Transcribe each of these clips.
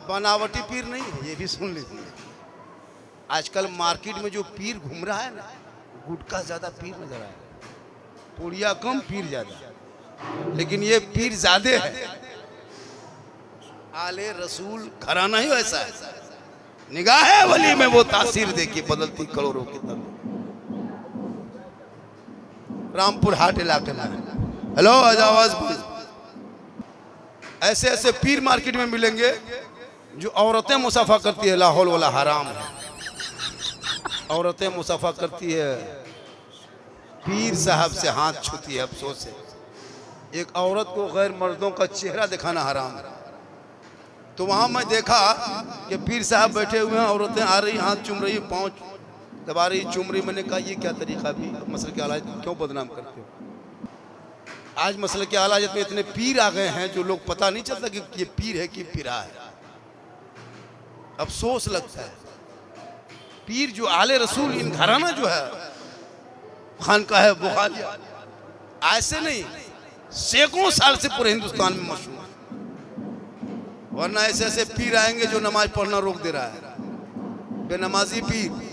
बनावटी पीर नहीं है, ये भी सुन लीजिए। आजकल मार्केट में जो पीर घूम रहा है ना, गुटखा ज्यादा पीर नजर आया, पुड़िया कम पीर ज्यादा, लेकिन ये पीर ज्यादा है। आले रसूल घराना ही वैसा है, निगाह वली में वो तासीर देखी बदलती करोड़ों की तरह। रामपुर हाट इलाके में हेलो आवाज, ऐसे ऐसे पीर मार्केट में मिलेंगे जो औरतें मुसाफा करती है, लाहौल वाला हराम है। औरतें मुसाफा करती है, पीर साहब से हाथ छूती है। अफसोस है, एक औरत को गैर मर्दों का चेहरा दिखाना हराम है। तो वहां मैं देखा कि पीर साहब बैठे हुए हैं, औरतें आ रही, हाथ चूम रही, पाँव दबा रही, चूम रही। मैंने कहा ये क्या तरीका भी, मसल के आला क्यों बदनाम करते हो? आज मसल के आला में इतने पीर आ गए हैं जो लोग पता नहीं चलता कि ये पीर है कि पीरा है। अफसोस लगता है, पीर जो आले रसूल इन घराना जो है खानका है बुखारिया, ऐसे नहीं, सैकड़ों साल से पूरे हिंदुस्तान में मशहूर है। वरना ऐसे ऐसे पीर आएंगे जो नमाज पढ़ना रोक दे रहा है, बेनमाजी पीर।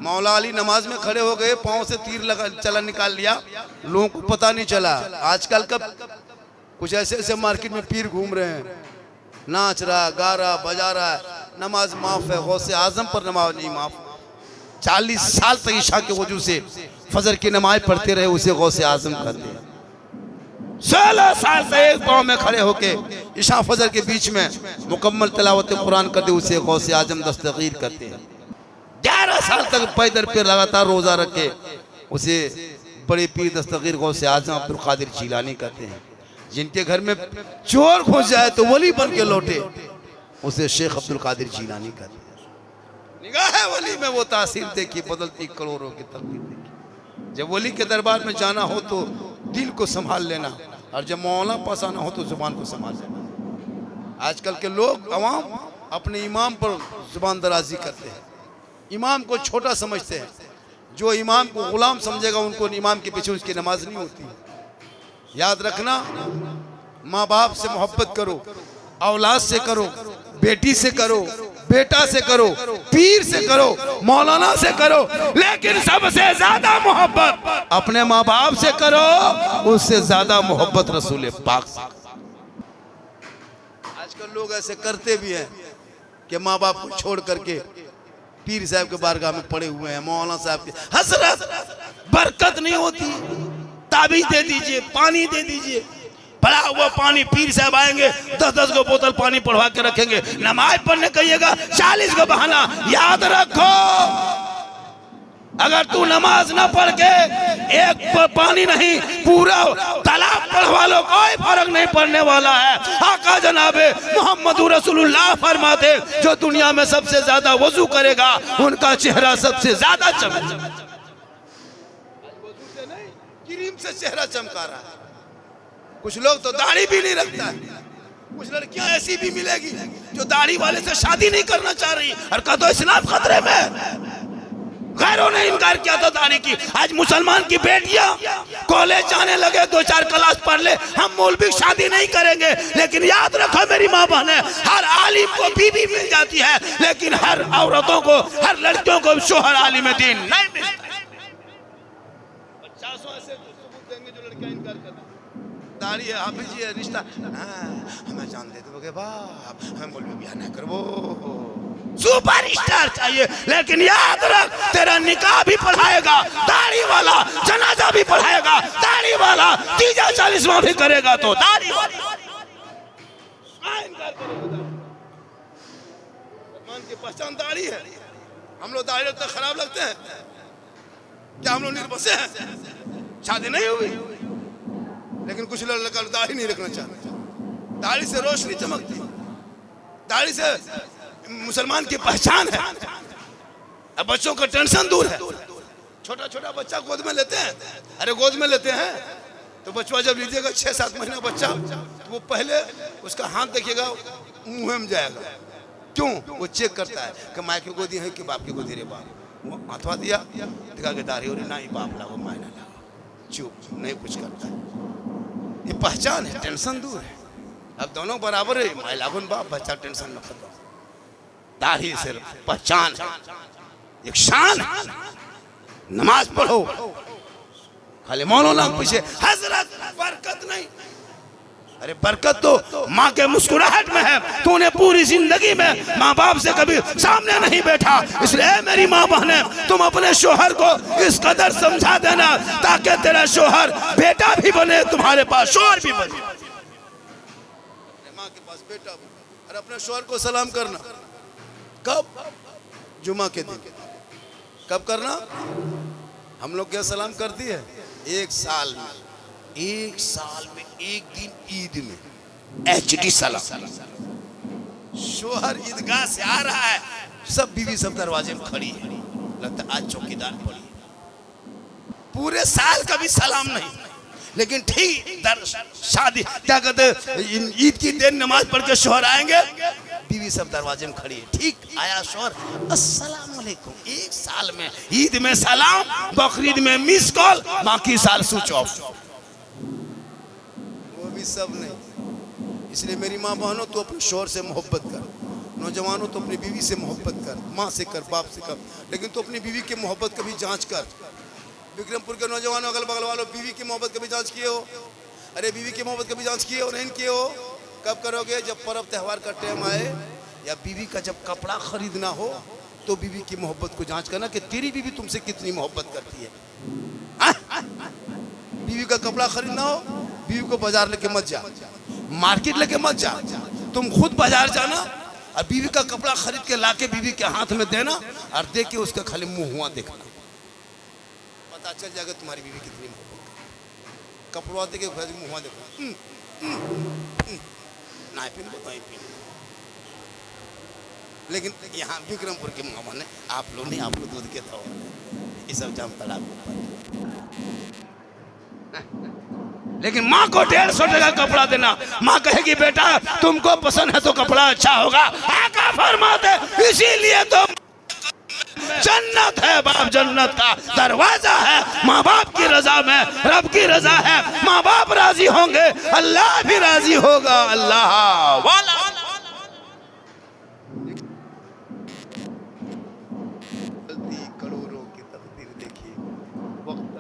मौला अली नमाज में खड़े हो गए, पांव से तीर लगा चला निकाल लिया, लोगों को पता नहीं चला। आजकल कब कुछ ऐसे ऐसे मार्केट में पीर घूम रहे हैं, नाच रहा, गा रहा, बजा रहा है, नमाज माफ है, गौसे आजम पर नमाज नहीं माफ। 40 साल तक ईशा के वजू से फजर की नमाज पढ़ते रहे, उसे गौसे आजम कहते हैं। 16 साल से एक पाँव में खड़े होके ईशा फजर के बीच में मुकम्मल तिलावत कुरान करते, उसे गौसे आजम दस्तगीर करते हैं। 11 साल तक पैदल पे लगातार रोजा रखे, उसे बड़े पीर दस्तगीर गौसे आजम अब्दुल कादिर जिलानी कहते हैं। जिनके घर में चोर घुस जाए तो वली बन के लौटे, उसे शेख अब्दुल कादिर जिलानी कहते हैं। निगाह वली में वो तासीर देखी बदलती करोड़ों की तकदीर देखी। जब वली के दरबार में जाना हो तो दिल को संभाल लेना, और जब मौला पास आना हो तो जुबान को संभाल लेना। आजकल के लोग अवाम अपने इमाम पर जुबान दराजी करते हैं, इमाम को छोटा समझते हैं। जो इमाम को गुलाम समझेगा, उनको इमाम के पीछे उसकी नमाज नहीं होती। याद रखना, माँ बाप से मोहब्बत करो, औलाद से करो, बेटी से करो, बेटा से करो, पीर से करो, मौलाना से करो, लेकिन सबसे ज्यादा मोहब्बत अपने माँ बाप से करो, उससे ज्यादा मोहब्बत रसूल पाक से। आजकल लोग ऐसे करते भी हैं कि माँ बाप को छोड़ करके पीर साहब के बारगाह में पड़े हुए हैं, मौलाना साहब के। हजरत बरकत नहीं होती, ताबीज दे दीजिए, पानी दे दीजिए, पड़ा हुआ पानी। पीर साहब आएंगे, 10-10 को बोतल पानी पढ़वा के रखेंगे, नमाज पढ़ने कहिएगा 40 को बहाना। याद रखो, अगर तू नमाज ना पढ़ के एक पानी नहीं पूरा तालाब पढ़वा लो, कोई फर्क नहीं पड़ने वाला है। आका जनाबे मोहम्मद रसूलुल्लाह फरमाते, जो दुनिया में सबसे ज्यादा वजू करेगा उनका चेहरा सबसे ज्यादा चमकेगा। क्रीम से चेहरा चमका रहा है। कुछ लोग तो दाढ़ी भी नहीं रखता है। कुछ लड़कियां ऐसी भी मिलेगी जो दाढ़ी वाले से शादी नहीं करना चाह रही, और कहा तो इस्लाम खतरे में। गैरों ने इनकार किया था दाढ़ी की। आज मुसलमान की बेटियां कॉलेज जाने लगे, 2-4 क्लास पढ़ ले, हम मौलवी शादी नहीं करेंगे। लेकिन याद रखो मेरी माँ बहने, हर आलिम को बीवी मिल जाती है, लेकिन हर औरतों को, हर लड़कियों को शोहर आलिम दीन नहीं मिलता। 50 ऐसे सबूत देंगे जो लड़कियां इनकार करती हैं। दाढ़ी है, हाफिज है, रिश्ता, हमें जान दे दोगे बाप, हमें मौलवी ब्याह ना करवो, सुपर स्टार चाहिए। लेकिन याद रख, तेरा निकाह भी पढ़ाएगा दाढ़ी वाला, जनाजा भी पढ़ाएगा दाढ़ी वाला, 40वां भी करेगा तो दाढ़ी वाला। की पहचान दाढ़ी है। हम लोग दाढ़ी रखते खराब लगते हैं क्या? हम लोग निर्बसे हैं, शादी नहीं हुई, लेकिन कुछ लोग दाढ़ी नहीं रखना चाहते। दाढ़ी से रोशनी चमकती, दाढ़ी से मुसलमान की पहचान है। अब बच्चों का टेंशन दूर है। छोटा छोटा बच्चा गोद में लेते हैं, अरे गोद में लेते हैं तो बच्चा जब लीजिएगा 6-7 महीना बच्चा, तो वो पहले उसका हाथ देखिएगा मुंह में जाएगा। क्यों? वो चेक करता है कि माँ की गोदी है कि बाप की गोदी। रे बाप, वो हाथवा दिया, दिखा के दाढ़ी हो रही, ना ही बाप लागो मायना लागो, चुप, नहीं कुछ करता है। ये पहचान है, टेंशन दूर है। अब दोनों बराबर है, मैं लागून बाप बच्चा टेंशन न खत्म, दाढ़ी सिर्फ पहचान, एक शान, नमाज पढ़ो, खाली मौलाना पीछे हजरत बरकत नहीं। अरे बरकत तो माँ के मुस्कुराहट में है। तूने पूरी जिंदगी में माँ बाप से कभी सामने नहीं बैठा, इसलिए मेरी माँ बहने तुम अपने शोहर को इस कदर समझा देना ताकि तेरा शोहर बेटा भी बने, तुम्हारे पास शोहर भी बने। माँ के पास बेटा और अपने शोहर को सलाम करना कब? जुमा के दिन। कब करना? हम लोग क्या सलाम करती है? एक साल में, एक साल में एक दिन ईद में HD सलाम। शोहर ईदगाह से आ रहा है, सब बीवी सब दरवाजे में खड़ी है, लगता है आज चौकीदार पड़ी है। पूरे साल कभी सलाम नहीं, लेकिन ठीक शादी क्या कहते ईद की दिन नमाज पढ़ के शोहर आएंगे, बीवी सब दरवाजे में खड़ी है, ठीक आया शोहर अस्सलाम वालेकुम। एक साल में ईद में सलाम, बकरीद में मिस कॉल, बाकी साल स्विच ऑफ। वो भी सब नहीं। इसलिए मेरी माँ बहनों तो अपने शोहर से मोहब्बत कर, नौजवानों तो अपनी बीवी से मोहब्बत कर, माँ से कर, बाप से कर, लेकिन तो अपनी बीवी की मोहब्बत कभी जांच कर। विक्रमपुर के नौजवानों अगल बगल वालों, बीवी की मोहब्बत कभी जांच किए हो? अरे बीवी की मोहब्बत कभी जांच किए हो? नहीं किए हो? कब करोगे? जब पर्व त्यौहार का टाइम आए या बीवी का जब कपड़ा खरीदना हो तो बीवी की मोहब्बत को जांच करना कि तेरी बीवी तुमसे कितनी मोहब्बत करती है। बीवी का कपड़ा खरीदना हो, बीवी को बाजार लेके मत जा, मार्केट लेके मत जा, तुम खुद बाजार जाना और बीवी का कपड़ा खरीद के लाके बीवी के हाथ में देना और दे के उसका खाली मुंह हुआ देखना, पता चल जाएगा तुम्हारी बीवी कितनी मोहब्बत करती है। कपड़ा दे के मुंह हुआ देखना, ना पिन बताई पिन। लेकिन यहाँ विक्रमपुर के मामा ने आप लोग नहीं, आप लोग दूध के था ये सब जाम तलाक। लेकिन माँ को 150 टका कपड़ा देना, माँ कहेगी बेटा तुमको पसंद है तो कपड़ा अच्छा होगा, आका फरमाते इसीलिए तो जन्नत है, बाप जन्नत का दरवाजा है। माँ बाप की रजा में रब की रजा है, माँ बाप राजी होंगे अल्लाह भी राजी होगा। अल्लाह वाला करोड़ों की तकदीर देखिए। वक्त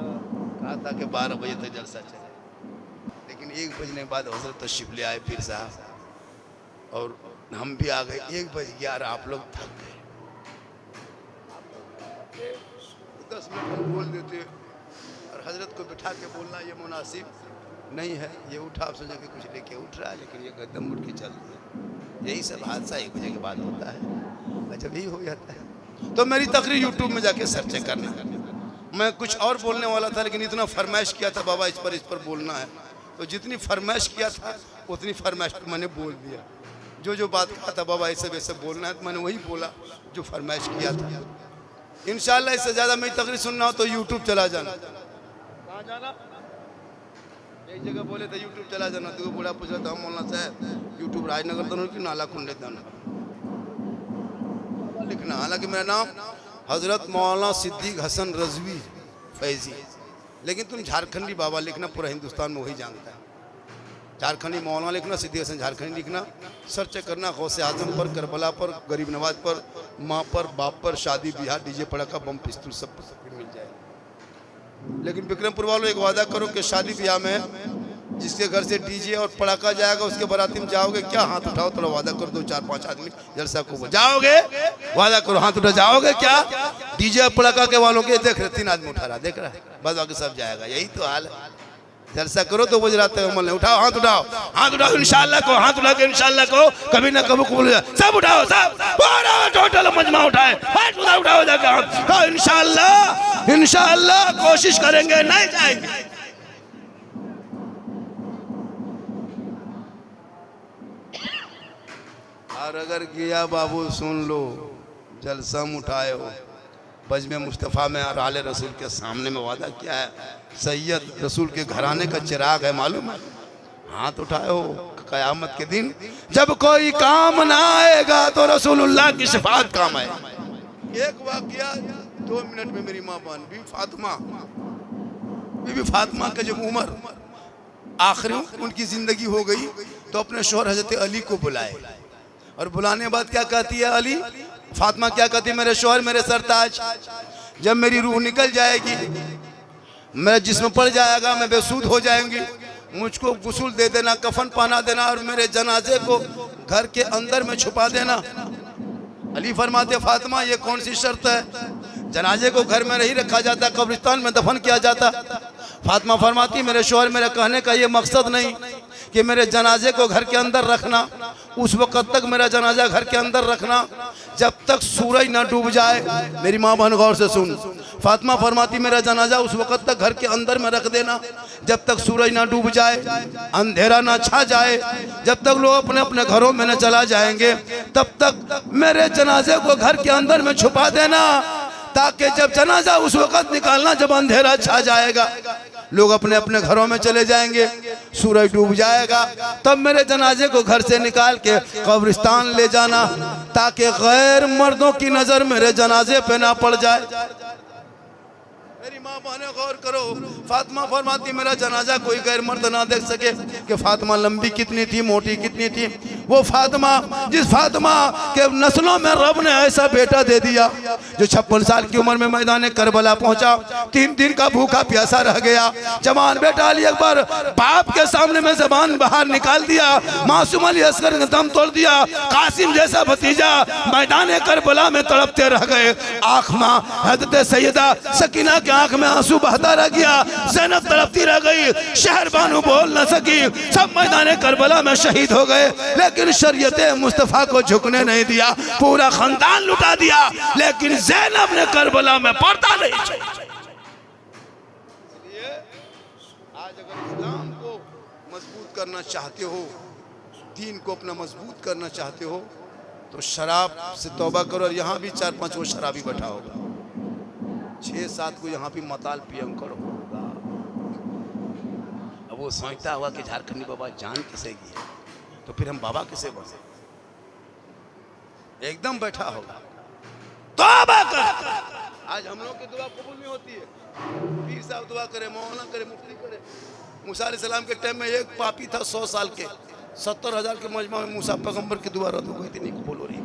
कहा था कि 12 बजे तक जलसा चले, लेकिन 1 बजने के बाद हजरत तशरीफ ले आए पीर साहब और हम भी आ गए। 1 बज गया और आप लोग थक गए। 10 मिनट हम बोल देते और हजरत को बिठा के बोलना ये मुनासिब नहीं है। ये उठा आप सोचा कि कुछ लेके उठ रहा है, लेकिन ये कदम उठ के चल रहा है। यही सब हादसा 1 बजे के बाद होता है, जब यही हो जाता है। तो मेरी तकरीर यूट्यूब में जाके सर्च करना। मैं कुछ और बोलने वाला था, लेकिन इतना फरमाइश किया था बाबा इस पर बोलना है, तो जितनी फरमाइश किया था उतनी फरमाइश मैंने बोल दिया। जो बात कहा था बाबा ऐसे वैसे बोलना है, तो मैंने वही बोला जो फरमाइश किया था। इंशाल्लाह इससे ज़्यादा मेरी तकरीर सुनना हो तो यूट्यूब चला जाना। कहाँ जाना? एक जगह बोले थे यूट्यूब चला जाना, तो बूढ़ा पूछा था मौलाना साहब यूट्यूब राजनगर दोनों की नाला कुंडे दाना लिखना। हालांकि मेरा नाम हजरत मौलाना सिद्दीक हसन रजवी फैजी, लेकिन तुम झारखंडी बाबा लिखना, पूरा हिंदुस्तान में वही जानता है। झारखंडी मौलाना लिखना, सिद्दीक हसन झारखंडी लिखना, सर्च करना। गौसे आजम पर, करबला पर, गरीब नवाज पर, माँ पर, बाप पर, शादी बिहार, डीजे पड़ाका, बम पिस्तौल सब मिल जाए। लेकिन विक्रमपुर वालों एक वादा करो कि शादी ब्याह में जिसके घर से डीजे और पड़ाका जाएगा उसके बाराती में जाओगे क्या? हाथ उठाओ, थोड़ा वादा करो, 2-4-5 आदमी जलसा को जाओगे, वादा करो, हाथ उठा जाओगे क्या? डीजे और पड़ाका के वालों के देख रहे 3 आदमी उठा रहा, देख रहा है, बाद बाकी सब जाएगा। यही तो हाल है। जलसा करो तो गुजराते हो मन, उठाओ हाथ, उठाओ हाथ, उठाओ इंशाल्लाह को, हाथ उठा के इंशाल्लाह को कभी ना कभी कबूल हो। सब उठाओ, सब टोटल मजमा उठाए, हाथ उठाओ जाके हाथ। इंशाल्लाह इंशाल्लाह कोशिश करेंगे, नहीं जाएंगे। और अगर किया बाबू सुन लो, जलसा उठाए हो बजमे मुस्तफ़ा में और आले रसूल के सामने में वादा क्या है? सैयद रसूल के घराने का चिराग है, मालूम है? हाथ उठाए हो क़यामत के दिन जब कोई काम ना आएगा तो रसूलुल्लाह की शफाअत काम आए। एक वाकया 2 मिनट में मेरी माँ बहन बीबी फातिमा का जब उम्र आखिरी उनकी जिंदगी हो गई तो अपने शोहर हजरत अली को बुलाए, और बुलाने के बाद क्या कहती है अली, फातिमा क्या कहती है, मेरे शोहर मेरे सरताज, जब मेरी रूह निकल जाएगी, मेरा जिस्म पड़ जाएगा, मैं बेसुध हो जाएंगी, मुझको गुस्ल दे देना, कफन पहना देना, और मेरे जनाजे को घर के अंदर में छुपा देना। अली फरमाते फातिमा ये कौन सी शर्त है, जनाजे को घर में नहीं रखा जाता, कब्रिस्तान में दफन किया जाता। फातिमा फरमाती मेरे शोहर मेरे कहने का ये मकसद नहीं कि मेरे जनाजे को घर के अंदर रखना, उस वक़्त तक मेरा जनाजा घर के अंदर रखना जब तक सूरज ना डूब जाए। मेरी माँ बहन गौर से सुन, फातिमा फरमाती मेरा जनाजा उस वक़्त तक घर के अंदर में रख देना जब तक सूरज ना डूब जाए, अंधेरा ना छा जाए, जब तक लोग अपने अपने घरों में न चला जाएंगे, तब तक मेरे जनाजे को घर के अंदर में छुपा देना, ताकि जब जनाजा उस वक़्त निकालना जब अंधेरा छा जाएगा, लोग अपने अपने घरों में चले जाएंगे, सूरज डूब जाएगा, तब मेरे जनाजे को घर से निकाल के कब्रिस्तान ले जाना, ताकि गैर मर्दों की नज़र मेरे जनाजे पे ना पड़ जाए। मेरी माँ बहने गौर करो, फातिमा फरमाती मेरा जनाजा कोई गैर मर्द ना देख सके कि फातिमा लंबी कितनी थी, मोटी कितनी थी। वो फातिमा जिस फातिमा के नस्लों में रब ने ऐसा बेटा दे दिया जो 56 साल की उम्र में मैदान करबला पहुंचा, 3 दिन का भूखा प्यासा रह गया। जवान बेटा अली अकबर बाप के सामने में जबान बाहर निकाल दिया, मासूम अली असगर ने दम तोड़ दिया, कासिम जैसा भतीजा मैदान करबला में तड़पते रह गए। आँख में हजरत सैयदा सकीना के आंख में आंसू बहता रह गया, ज़ैनब तड़पती रह गई, शहर बानू बोल न सकी, सब मैदान करबला में शहीद हो गए। लेकिन शरीयत मुस्तफ़ा को झुकने नहीं दिया, पूरा खानदान लुटा दिया, लेकिन ज़ैनब ने करबला में पर्दा नहीं छोड़ा। इसलिए आज अगर इस्लाम को मजबूत करना चाहते हो, दीन को अपना मजबूत करना चाहते हो, तो शराब से तौबा करो। और यहाँ भी 4-5 वो शराबी बैठा होगा, 6-7 को यहाँ पे मताल पियम करो। अब वो सोचता हुआ कि झारखंडी बाबा जान किसे की है, तो फिर हम बाबा किसे बने, एकदम बैठा होगा तौबा कर। आज हम लोग की दुआ कबूल नहीं होती है, पीर साहब दुआ करे, मौलाना करे, मुफ्ती करे। मूसा अलैहिस्सलाम के टाइम में एक पापी था 100 साल के, 70,000 के मजमा में मूसा पैगंबर की दुआ रद्द हो गई थी, नहीं कबूल हो रही।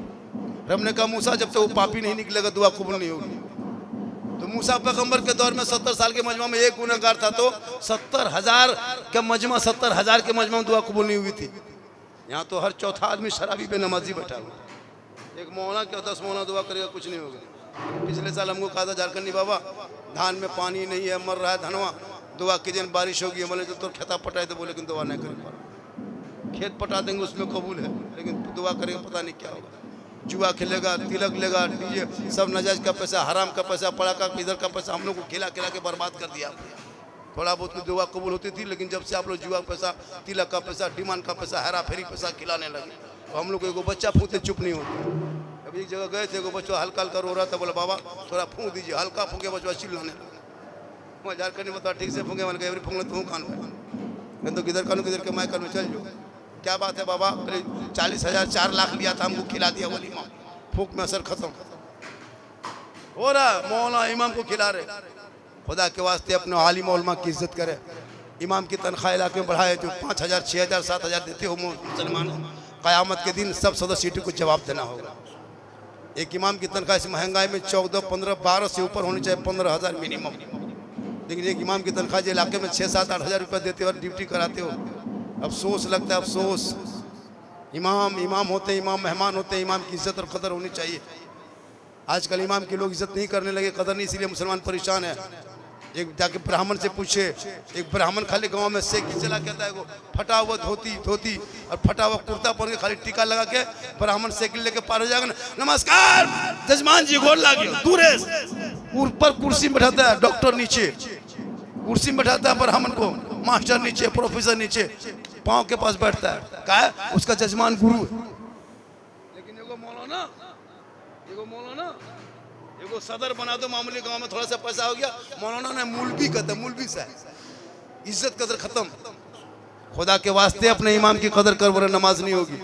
रब ने कहा मूसा जब तक वो पापी नहीं निकलेगा दुआ कबूल नहीं होगी। तो मूसा पैगंबर के दौर में 70 साल के मजमा में एक गुनहगार था, तो 70,000 के मजमा 70,000 के मजमा में दुआ कबूल नहीं हुई थी। यहाँ तो हर चौथा आदमी शराबी बेनमाजी बैठा हुआ, एक मौलाना क्या 10 मौलाना दुआ करेगा कुछ नहीं होगा। पिछले साल हमको कहा था झारखंडी बाबा धान में पानी नहीं है, मर रहा है धनवा, दुआ कीजिए बारिश होगी। बोले तो खेता पटाए, तो बोले लेकिन दुआ नहीं कर पा, खेत पटा देंगे उसमें कबूल है, लेकिन दुआ करेगा पता नहीं क्या होगा। जुआ खेलेगा, तिलक लेगा, डीजे, सब नजायज का पैसा, हराम का पैसा, पड़ाका इधर का पैसा हम लोग को खिला खिला के बर्बाद कर दिया। थोड़ा बहुत की दुआ कबूल होती थी, लेकिन जब से आप लोग जुआ पैसा, तिलक का पैसा, डिमांड का पैसा, हेरा फेरी पैसा खिलाने लगे, तो हम लोग को एगो बच्चा फूंकते चुप नहीं होता। अभी एक जगह गए थे, एगो बच्चा हल्का हल्का रो रहा था, बोला बाबा थोड़ा फूंक दीजिए, हल्का फूंके बच्चा चिल्लाने लगा। झारखंड में बता ठीक से फूंके, मैंने कहा फूंकना तू कान में, तो किधर कानू किधर के मैं कान में चल जाओ। क्या बात है बाबा, 40,000 4 लाख लिया था, हमको खिला दिया वलीमा, फूक में असर खत्म हो रहा। मौलाना इमाम को खिला रहे। खुदा के वास्ते अपने आलिम उलमा की इज्जत करे, इमाम की तनख्वाह इलाके में बढ़ाए, जो 5,000 6,000 7,000 देते हो मुसलमान, क़यामत के दिन सब सदस्य सीटों को जवाब देना होगा। एक इमाम की तनख्वाह इस महंगाई में 14, 15, 12 से ऊपर होनी चाहिए, 15,000 मिनिमम। लेकिन एक इमाम की तनख्वाह जो इलाके में 6-7 8,000 रुपये देते हो और ड्यूटी कराते हो, अफसोस लगता है, अफसोस। इमाम इमाम होते हैं, इमाम मेहमान होते हैं, इमाम की इज्जत और कदर होनी चाहिए। आजकल इमाम की लोग इज्जत नहीं करने लगे, कदर नहीं, इसीलिए मुसलमान परेशान है। एक जाके ब्राह्मण से पूछे, एक ब्राह्मण खाली गांव में सेकी चला कहता है, वो फटा हुआ धोती और फटा हुआ कुर्ता पहन के खाली टीका लगा के ब्राह्मण साइकिल लेके पार हो जाएगा। नमस्कार जजमान जी, गोल लागे, दूरे ऊपर कुर्सी में बैठाता है, डॉक्टर नीचे कुर्सी में बैठाता है ब्राह्मण को, मास्टर नीचे, प्रोफेसर नीचे, पाँव के पास बैठता है, क्या है उसका जजमान गुरु। लेकिन एगो मौलाना एगो सदर बना दो, मामूली गांव में थोड़ा सा पैसा हो गया, मौलाना ने मौलवी कहते, मौलवी साहब, इज्जत कदर खत्म। खुदा के वास्ते अपने इमाम की कदर कर, वरना नमाज नहीं होगी।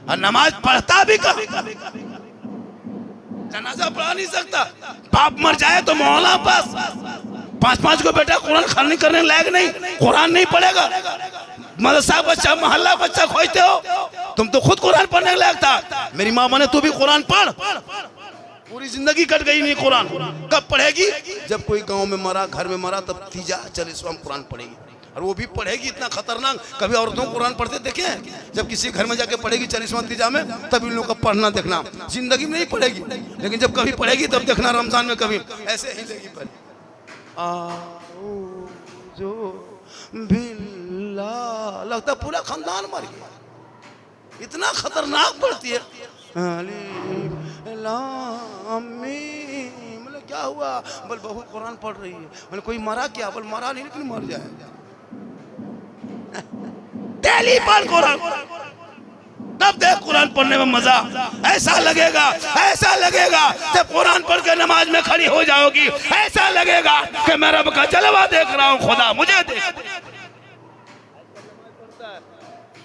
और नमाज पढ़ता भी कभी कभी, जनाजा पढ़ा नहीं सकता, बाप मर जाए तो मौलाना पास 5-5 को बेटा कुरान खानी करने लायक नहीं, कुरान नहीं पढ़ेगा, मदरसा बच्चा मोहल्ला बच्चा खोजते हो। तुम तो खुद कुरान पढ़ने लायक था। मेरी माँ बने तू भी कुरान पढ़। पूरी जिंदगी कट गई नहीं कुरान। कब पढ़ेगी? जब कोई गांव में मरा, घर में मरा, तब तीजा चल इस वक्त कुरान पढ़ेगी। और वो भी पढ़ेगी इतना खतरनाक। कभी औरतों को कुरान पढ़ते देखे हैं? जब किसी घर में जाके पढ़ेगी 40वां तीजा में, तब इन लोगों का पढ़ना देखना। जिंदगी में नहीं पढ़ेगी, लेकिन जब कभी पढ़ेगी तब देखना रमजान में कभी ऐसे ही लेगी पढ़। जो बिल्ला लगता पूरा खानदान मर गया, इतना खतरनाक पढ़ती है। मतलब क्या हुआ? बोल बहू कुरान पढ़ रही है। मतलब कोई मरा क्या? बोल मरा नहीं, लेकिन मर जाएगा। डेली पढ़ कुरान, तब देख कुरान पढ़ने में मजा। ऐसा लगेगा जब कुरान पढ़ के नमाज में खड़ी हो जाओगी, ऐसा लगेगा कि मैं रब का जलवा देख रहा हूँ, खुदा मुझे देख।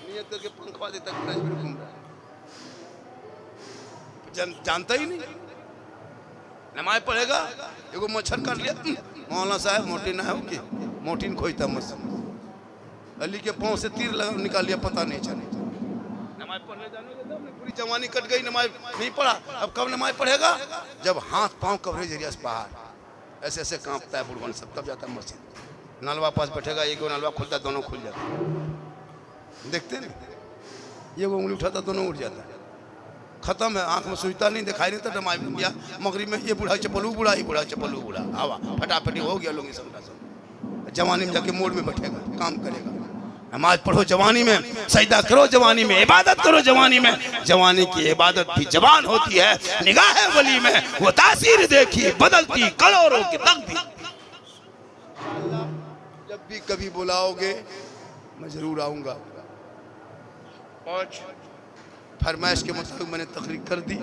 नियत करके पंखा देता घूम रहा है, जानता ही नहीं। नमाज पढ़ेगा, एगो मच्छर काट लिया, मौलाना साहब मोटिन है कि मोटिन खोजता मस्जिद, अली के पाँव से तीर लगा निकाल लिया, पता नहीं चला। नमाज पढ़ने जाने के बाद पूरी जवानी कट गई, नमाज नहीं पढ़ा। अब कब नमाज पढ़ेगा? जब हाथ पाँव कवरेज एरिया से बाहर ऐसे ऐसे कांपता है बुढ़वन सब, तब जाता है मस्जिद। नलवा पास बैठेगा, एक नलवा खुलता, दोनों खुल जाता। देखते नहीं, ये वो उंगली उठाता, दोनों उठ जाता है। खत्म है, आंख में सुझता नहीं, दिखाई नहीं था। नमाज में गया मगरिब में, ये बूढ़ा चपलू बूढ़ा, ये बूढ़ा चपलू बूढ़ा, हवा फटाफटी हो गया। लोग सब जवानी में जाके मोड़ में बैठेगा, काम करेगा। नमाज पढ़ो जवानी में, सजदा करो जवानी में, इबादत करो जवानी में। जवानी की इबादत भी जवान होती है। निगाह वली में वो तासीर देखी, बदलती करोड़ों की तकदीर। जब भी कभी बुलाओगे मैं जरूर आऊंगा। फरमाइश के मुताबिक मैंने तकरीर कर दी,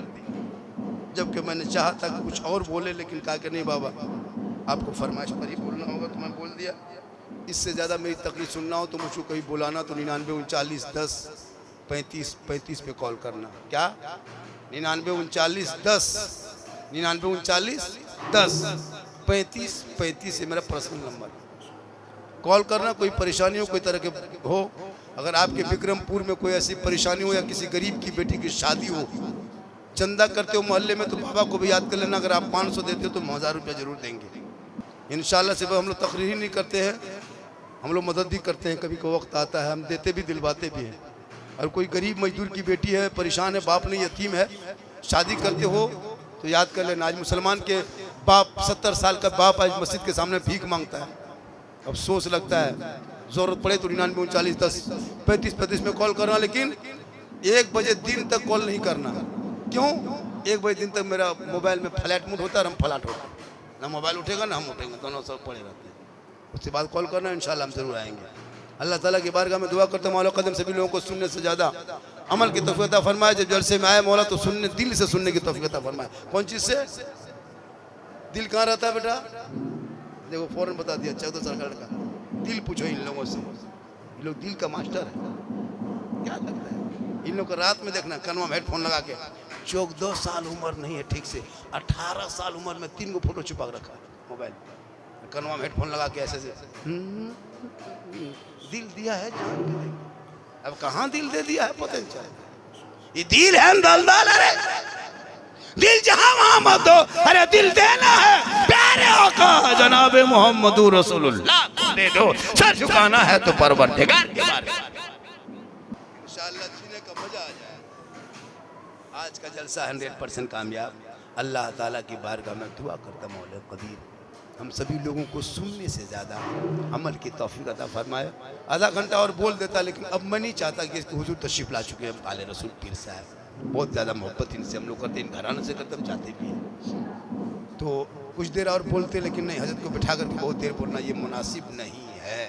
जबकि मैंने चाहा था कि कुछ और बोले, लेकिन कहा कि नहीं बाबा आपको फरमाइश पर ही बोलना होगा, तो मैं बोल दिया। इससे ज़्यादा मेरी तकरीर सुनना हो तो मुझको कहीं बुलाना तो 99 39 10 35 35 पे कॉल करना। क्या? 99 39 10 99 39 10 35 35 से मेरा पर्सनल नंबर। कॉल करना, कोई परेशानी हो, कोई तरह के हो। अगर आपके विक्रमपुर में कोई ऐसी परेशानी हो या किसी गरीब की बेटी की शादी हो, चंदा करते हो मोहल्ले में, तो बाबा को भी याद कर लेना। अगर आप 500 देते हो तो 1000 रुपया जरूर देंगे इंशाल्लाह। सिर्फ हम लोग तकरीर ही नहीं करते हैं, हम लोग मदद भी करते हैं। कभी को वक्त आता है हम देते भी, दिलवाते भी हैं। और कोई गरीब मजदूर की बेटी है, परेशान है, बाप नहीं, यतीम है, शादी करते हो तो याद कर लेना। आज मुसलमान के बाप, 70 साल का बाप आज मस्जिद के सामने भीख मांगता है। अफसोस लगता है। ज़रूरत पड़े तो 99 39 10 35 35 में कॉल करना, लेकिन 1 बजे दिन तक कॉल नहीं करना। क्यों? 1 बजे दिन तक मेरा मोबाइल में फ्लैट मूड होता है, हम फ्लैट होता है, ना मोबाइल उठेगा ना हम उठेंगे, दोनों सब पड़े रहते हैं। उसके बाद कॉल करना, इंशाल्लाह हम जरूर आएंगे। अल्लाह ताला की बारगाह में दुआ करते हैं, मौला कदम सभी लोगों को सुनने से ज़्यादा अमल की तौफीक अता फरमाए। जब जलसे में आए मौला तो सुनने, दिल से सुनने की तौफीक अता फरमाए। कौन चीज़ से? दिल कहाँ रहता है बेटा? देखो फौरन बता दिया, 14 साल का लड़का। दिल पूछो इन लोगों से, ये लोग दिल का मास्टर है। क्या लगता है इन लोग को? रात में देखना कनवा में हेडफोन लगा के, 14 साल उम्र नहीं है ठीक से, 18 साल उम्र में 3 गो फोटो छुपा रखा मोबाइल, कनवा में हेडफोन लगा के ऐसे से। दिल दिया है जान के। अब कहाँ दिल दे दिया है पता नहीं चला। ये दिल है दलदल, अरे दिल जहां वहां मत दो, अरे दिल देना है प्यारे आका जनाब मोहम्मदुर रसूलुल्लाह को दे दो। सर झुकाना है तो परवरदिगार के बारे में इंशाअल्लाह जीने का मजा आ जाए। आज का जलसा 100% कामयाब। अल्लाह ताला की बारगाह में दुआ करता मौला कदीर हम सभी लोगों को सुनने से ज़्यादा अमल की तौफीक अता फरमाए। आधा घंटा और बोल देता, लेकिन अब मैं नहीं चाहता कि इसको हुजूर तशरीफ ला चुके हैं आले रसूल पीर साहब, बहुत ज़्यादा मोहब्बत इनसे हम लोग करते हैं, इन घरानों से करते हम चाहते भी हैं। तो कुछ देर और बोलते, लेकिन नहीं, हजरत को बिठा कर बहुत देर बोलना ये मुनासिब नहीं है।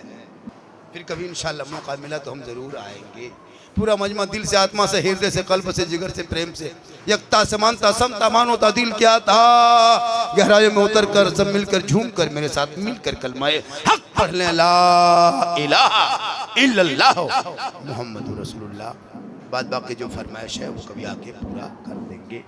फिर कभी इंशाल्लाह मौका मिला तो हम ज़रूर आएंगे। पूरा मजमा दिल से, आत्मा से, हृदय से, कल्ब से, जिगर से, प्रेम से, यकता से मानता, समता मानोता दिल क्या था। गहराइयों में उतर कर सब मिलकर झूम कर मेरे साथ मिलकर कलमाए हक पढ़ लें, ला इलाहा इल्लल्लाह मुहम्मदुर रसूलुल्लाह। बाद बाकी जो फरमाइश है वो कभी आके पूरा कर देंगे।